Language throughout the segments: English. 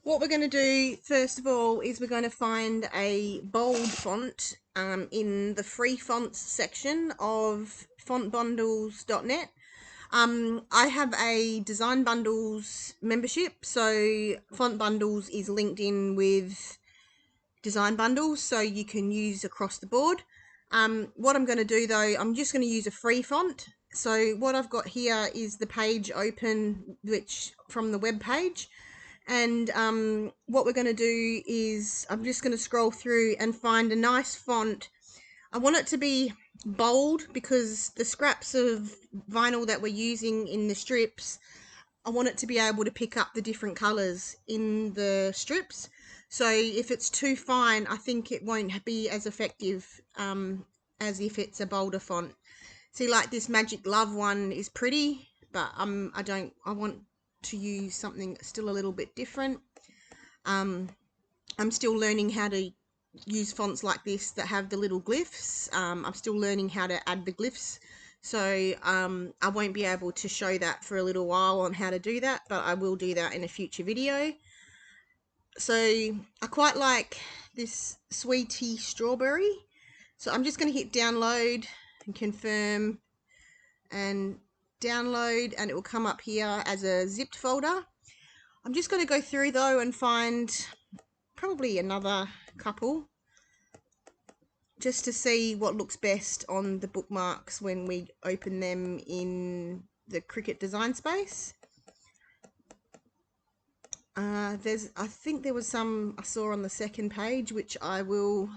What we're going to do first of all is we're going to find a bold font in the free fonts section of fontbundles.net. I have a Design Bundles membership, so Font Bundles is linked in with Design Bundles, so you can use across the board. What I'm going to do though, I'm just going to use a free font. So what I've got here is the page open, which from the web page. And what we're going to do is I'm just going to scroll through and find a nice font. I want it to be bold because the scraps of vinyl that we're using in the strips, I want it to be able to pick up the different colors in the strips. So if it's too fine, I think it won't be as effective as if it's a bolder font. See, like this Magic Love one is pretty, but I want to use something still a little bit different. I'm still learning how to use fonts like this that have the little glyphs. I'm still learning how to add the glyphs, so I won't be able to show that for a little while on how to do that, but I will do that in a future video. So I quite like this Sweetie Strawberry, so I'm just going to hit download and confirm and download, and it will come up here as a zipped folder. I'm just going to go through though and find probably another couple just to see what looks best on the bookmarks when we open them in the Cricut design space. I think there was some I saw on the second page, which I will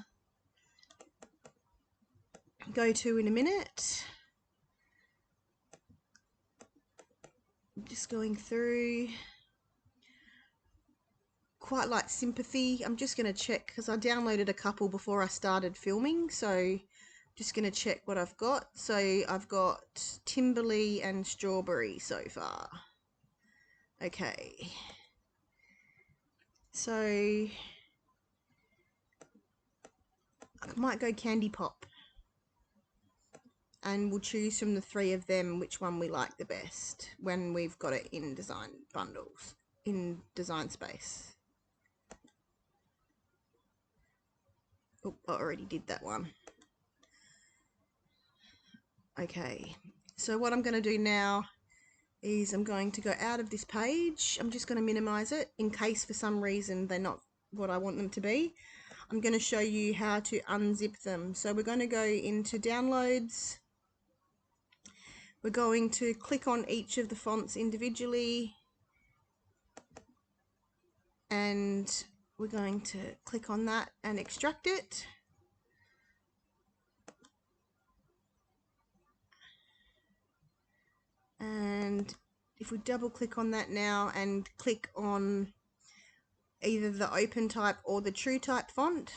go to in a minute. I'm just going through. Quite like Sympathy. I'm just going to check because I downloaded a couple before I started filming, so just going to check what I've got. So I've got Timberly and Strawberry so far. Okay, so I might go Candy Pop, and we'll choose from the three of them which one we like the best when we've got it in Design Bundles, in Design Space. Oh, I already did that one. Okay, so what I'm going to do now is I'm going to go out of this page. I'm just going to minimize it in case for some reason they're not what I want them to be. I'm going to show you how to unzip them. So we're going to go into downloads. We're going to click on each of the fonts individually, and we're going to click on that and extract it. And if we double click on that now and click on either the open type or the true type font,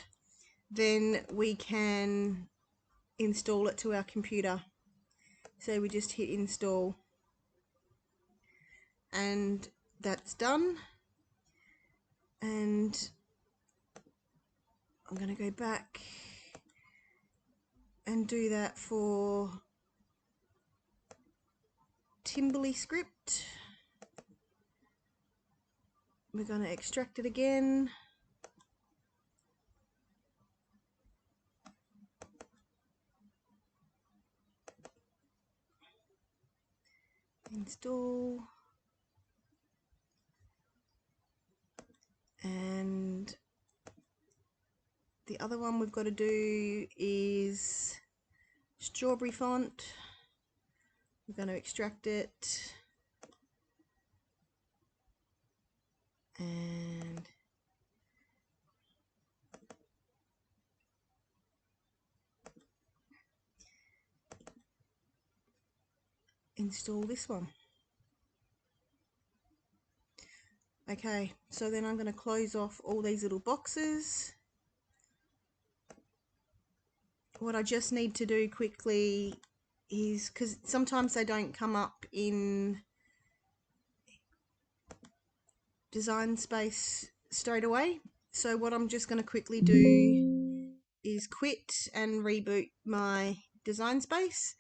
then we can install it to our computer. So we just hit install, and that's done. And I'm going to go back and do that for Timberly script. We're going to extract it again. Install. And the other one we've got to do is Strawberry font. We're going to extract it. And install this one. Okay, so then I'm going to close off all these little boxes. What I just need to do quickly is, because sometimes they don't come up in Design Space straight away, so what I'm just going to quickly do is quit and reboot my Design Space.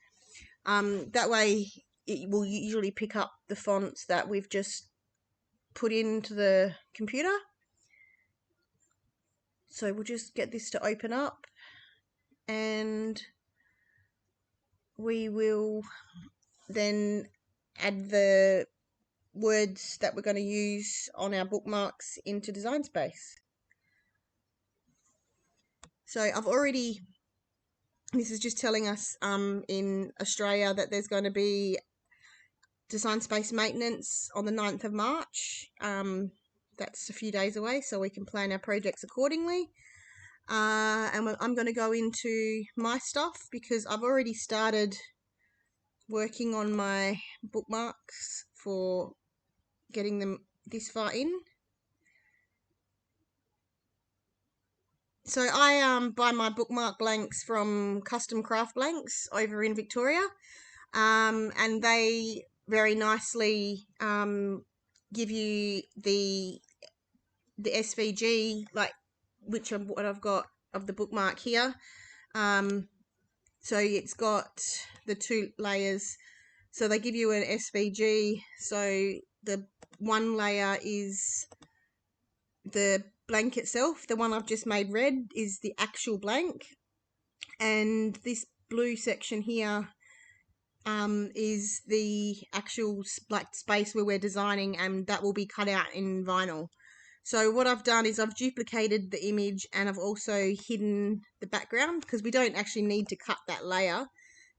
That way it will usually pick up the fonts that we've just put into the computer. So we'll just get this to open up, and we will then add the words that we're going to use on our bookmarks into Design Space. So I've already, this is just telling us in Australia that there's going to be Design Space maintenance on the 9th of March. That's a few days away, so we can plan our projects accordingly. And I'm going to go into my stuff because I've already started working on my bookmarks for getting them this far in. So I buy my bookmark blanks from Custom Craft Blanks over in Victoria, and they very nicely give you the SVG, like what I've got of the bookmark here. So it's got the 2 layers. So they give you an SVG. So the one layer is the blank itself. The one I've just made red is the actual blank, and this blue section here is the actual like space where we're designing, and that will be cut out in vinyl. So what I've done is I've duplicated the image, and I've also hidden the background because we don't actually need to cut that layer.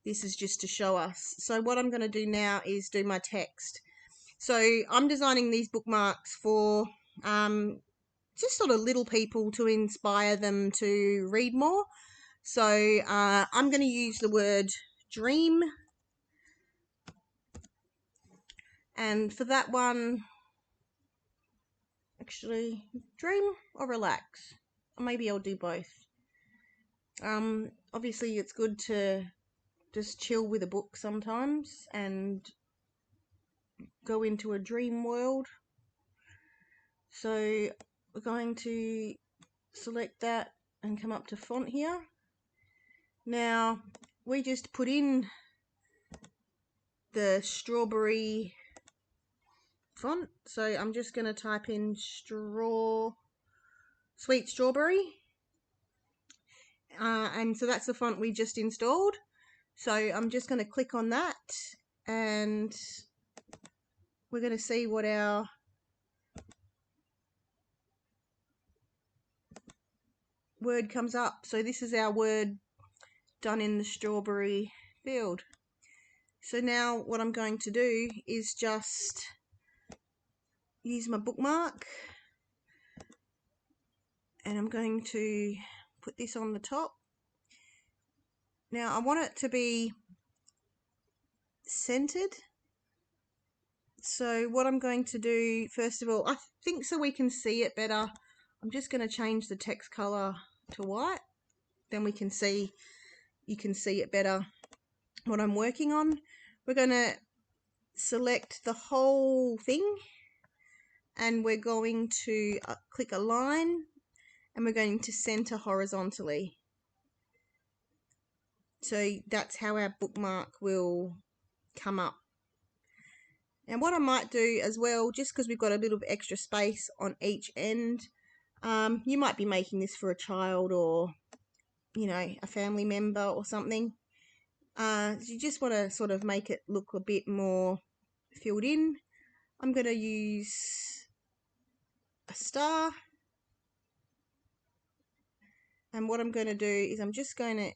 This is just to show us. So what I'm going to do now is do my text. So I'm designing these bookmarks for just sort of little people to inspire them to read more. So I'm going to use the word dream. And for that one, actually, dream or relax. Or maybe I'll do both. Obviously, it's good to just chill with a book sometimes and go into a dream world. So we're going to select that and come up to font here. Now, we just put in the strawberry font. So I'm just going to type in sweet strawberry. And so that's the font we just installed. So I'm just going to click on that, and we're going to see what our word comes up. So this is our word done in the strawberry field. So now what I'm going to do is just use my bookmark, and I'm going to put this on the top. Now I want it to be centered. So what I'm going to do, first of all, I think so we can see it better, I'm just going to change the text color to white. Then you can see it better what I'm working on. We're going to select the whole thing, and we're going to click align, and we're going to center horizontally. So that's how our bookmark will come up. And what I might do as well, just because we've got a little bit extra space on each end, you might be making this for a child or, you know, a family member or something. You just want to sort of make it look a bit more filled in. I'm going to use a star. And what I'm going to do is I'm just going to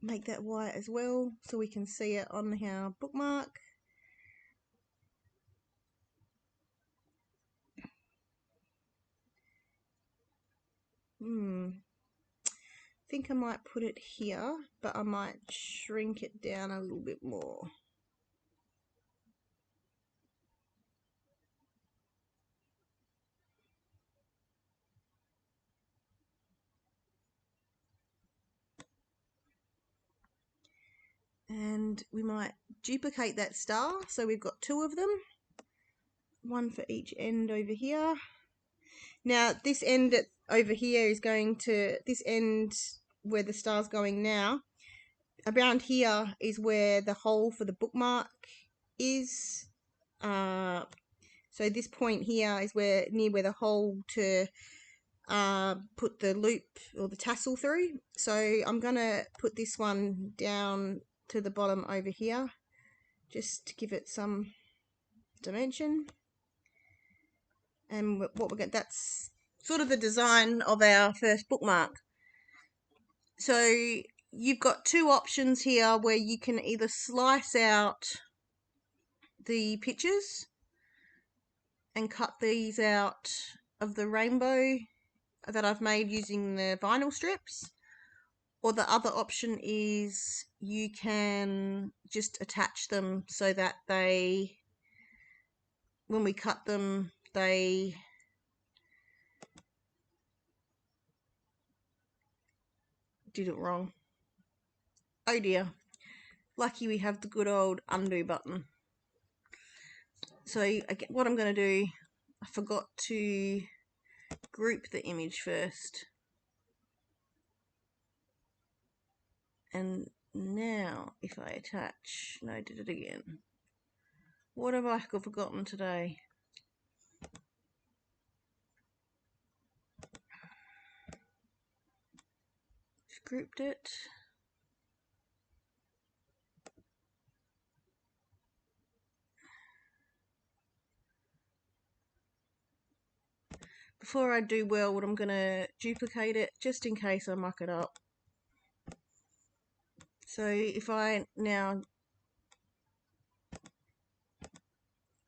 make that white as well so we can see it on our bookmark. I think I might put it here, but I might shrink it down a little bit more. And we might duplicate that star, so we've got 2 of them, one for each end over here. Now this end over here is going to, this end where the star's going now, around here is where the hole for the bookmark is. So this point here is where near where the hole to put the loop or the tassel through. So I'm gonna put this one down to the bottom over here, just to give it some dimension. And what we're going, that's sort of the design of our first bookmark. So you've got two options here where you can either slice out the pictures and cut these out of the rainbow that I've made using the vinyl strips, or the other option is you can just attach them so that they, when we cut them, they did it wrong. Oh dear. Lucky we have the good old undo button. So again, what I'm going to do, I forgot to group the image first. And now if I attach, no, I did it again. What have I forgotten today? Just grouped it. Before I do weld, I'm going to duplicate it just in case I muck it up. So if I now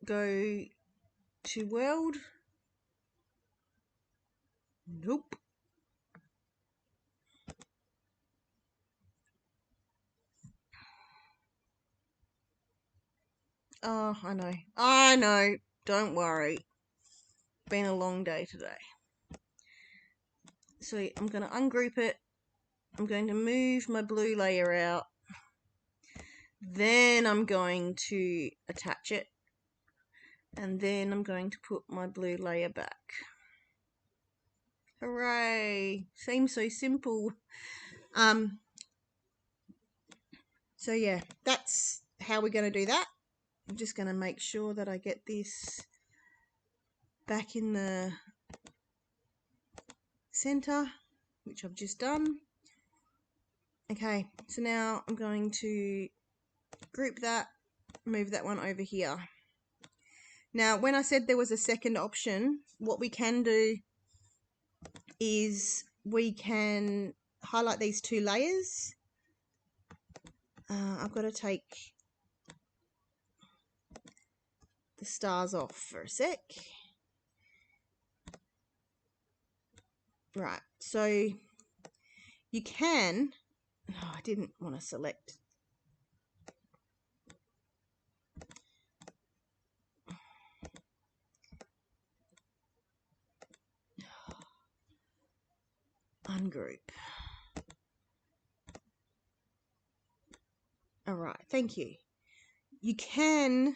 go to weld, nope. Oh, I know, don't worry. Been a long day today. So I'm going to ungroup it. I'm going to move my blue layer out. Then I'm going to attach it. And then I'm going to put my blue layer back. Hooray! Seems so simple. So yeah, that's how we're going to do that. I'm just going to make sure that I get this back in the center, which I've just done. Okay, so now I'm going to group that, move that one over here. Now, when I said there was a second option, what we can do is we can highlight these two layers. I've got to take the stars off for a sec. Right, so you can, oh, I didn't want to select. Ungroup. All right, thank you. You can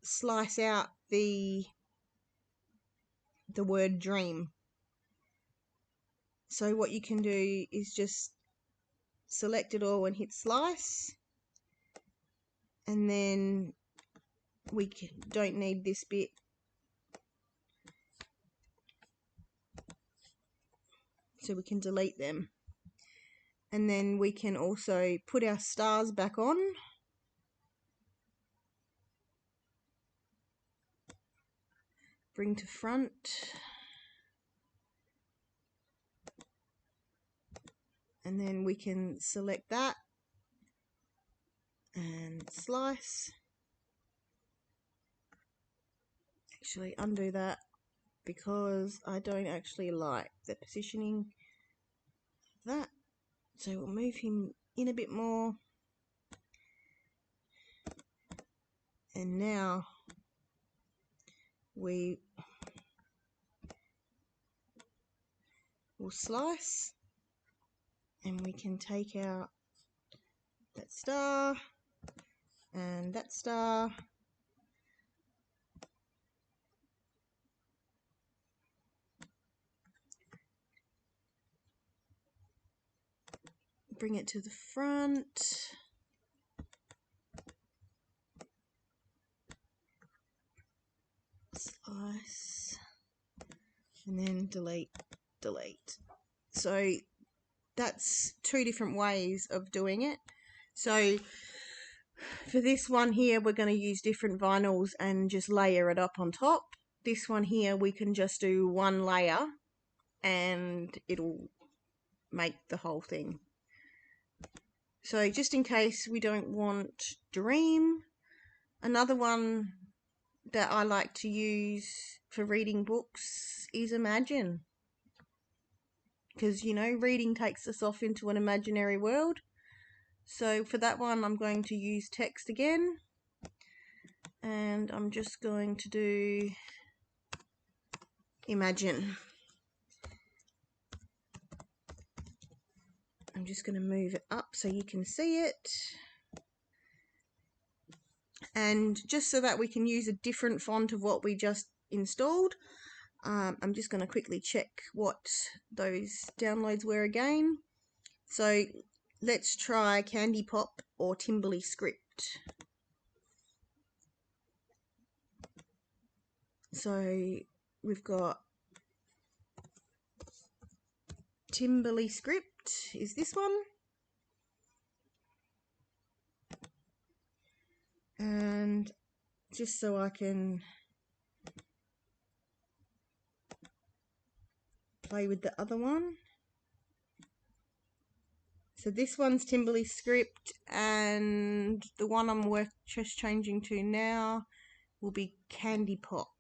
slice out the word dream. So what you can do is just select it all and hit slice, and then we don't need this bit. So we can delete them. And then we can also put our stars back on. Bring to front. And then we can select that and slice. Actually undo that because I don't actually like the positioning of that. So we'll move him in a bit more. And now we will slice, and we can take out that star and that star. Bring it to the front. and then delete, delete. So that's two different ways of doing it. So for this one here, we're going to use different vinyls and just layer it up on top. This one here, we can just do one layer and it'll make the whole thing. So just in case we don't want Dream, another one that I like to use for reading books is Imagine. Because, you know, reading takes us off into an imaginary world. So for that one, I'm going to use text again. And I'm just going to do Imagine. I'm just going to move it up so you can see it. And just so that we can use a different font of what we just installed, I'm just going to quickly check what those downloads were again. So let's try Candy Pop or Timberly Script. So we've got Timberly Script is this one. And just so I can play with the other one. So this one's Timberly Script, and the one I'm just changing to now will be Candy Pop.